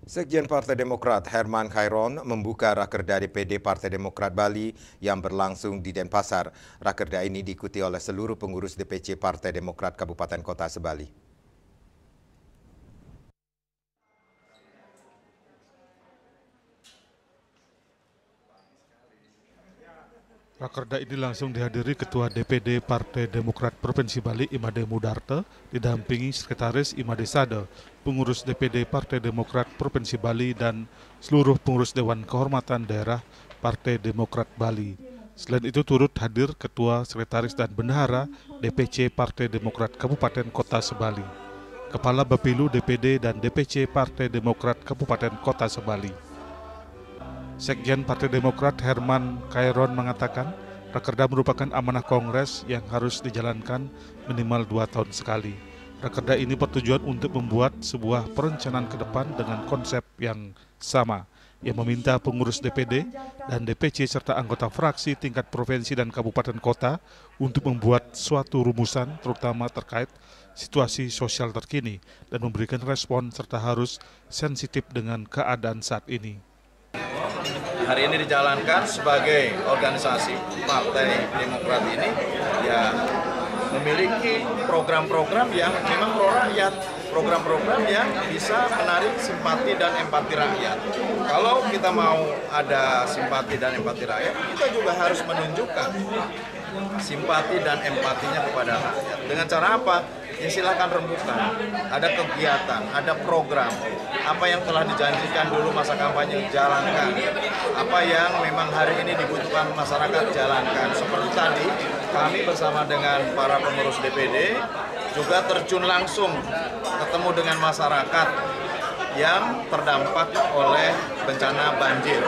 Sekjen Partai Demokrat Herman Khairon membuka Rakerda DPD Partai Demokrat Bali yang berlangsung di Denpasar. Rakerda ini diikuti oleh seluruh pengurus DPC Partai Demokrat Kabupaten Kota Sebali. Rakerda ini langsung dihadiri Ketua DPD Partai Demokrat Provinsi Bali Imade Mudarte, didampingi Sekretaris Imade Sade, pengurus DPD Partai Demokrat Provinsi Bali, dan seluruh pengurus Dewan Kehormatan Daerah Partai Demokrat Bali. Selain itu turut hadir Ketua, Sekretaris, dan Bendahara DPC Partai Demokrat Kabupaten Kota Sebali, Kepala Bapilu DPD dan DPC Partai Demokrat Kabupaten Kota Sebali. Sekjen Partai Demokrat Herman Khairon mengatakan, Rakerda merupakan amanah Kongres yang harus dijalankan minimal 2 tahun sekali. Rakerda ini bertujuan untuk membuat sebuah perencanaan ke depan dengan konsep yang sama, yang meminta pengurus DPD dan DPC serta anggota fraksi tingkat provinsi dan kabupaten kota untuk membuat suatu rumusan terutama terkait situasi sosial terkini dan memberikan respon serta harus sensitif dengan keadaan saat ini. Hari ini dijalankan sebagai organisasi Partai Demokrat ini ya memiliki program-program yang memang pro rakyat, program-program yang bisa menarik simpati dan empati rakyat. Kalau kita mau ada simpati dan empati rakyat, kita juga harus menunjukkan simpati dan empatinya kepada rakyat. Dengan cara apa? Ya silakan rembukan. Ada kegiatan, ada program. Apa yang telah dijanjikan dulu masa kampanye, jalankan. Apa yang memang hari ini dibutuhkan masyarakat, jalankan. Seperti tadi, kami bersama dengan para pengurus DPD juga terjun langsung ketemu dengan masyarakat yang terdampak oleh bencana banjir.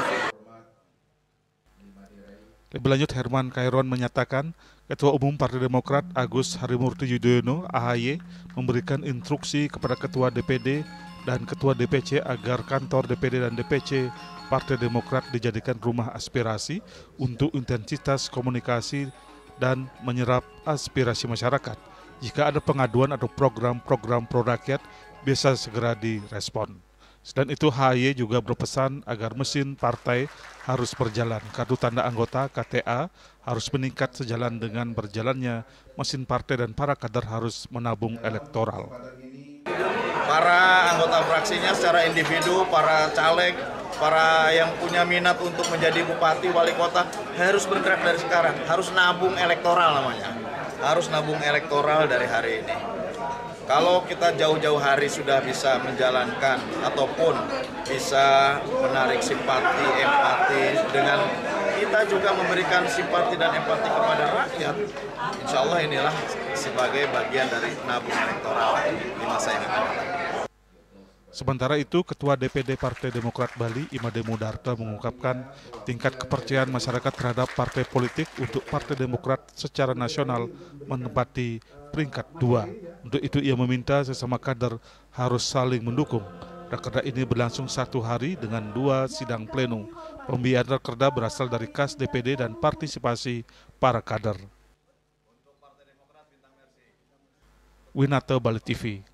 Lebih lanjut, Herman Khairon menyatakan Ketua Umum Partai Demokrat Agus Harimurti Yudhoyono (AHY) memberikan instruksi kepada Ketua DPD dan Ketua DPC agar kantor DPD dan DPC Partai Demokrat dijadikan rumah aspirasi untuk intensitas komunikasi dan menyerap aspirasi masyarakat. Jika ada pengaduan atau program-program pro rakyat, bisa segera direspon. Selain itu, AHY juga berpesan agar mesin partai harus berjalan. Kartu tanda anggota KTA harus meningkat sejalan dengan berjalannya mesin partai dan para kader harus menabung elektoral. Para anggota fraksinya secara individu, para caleg, para yang punya minat untuk menjadi bupati, wali kota harus bergerak dari sekarang, harus nabung elektoral namanya. Harus nabung elektoral dari hari ini. Kalau kita jauh-jauh hari sudah bisa menjalankan ataupun bisa menarik simpati, empati dengan kita juga memberikan simpati dan empati kepada rakyat, insya Allah inilah sebagai bagian dari nabung elektoral di masa yang akan datang. Sementara itu, Ketua DPD Partai Demokrat Bali Imade Mudarte mengungkapkan tingkat kepercayaan masyarakat terhadap partai politik untuk Partai Demokrat secara nasional menempati peringkat 2. Untuk itu ia meminta sesama kader harus saling mendukung. Rakerda ini berlangsung 1 hari dengan 2 sidang pleno. Pembiayaan Rakerda berasal dari kas DPD dan partisipasi para kader. Winata Bali TV.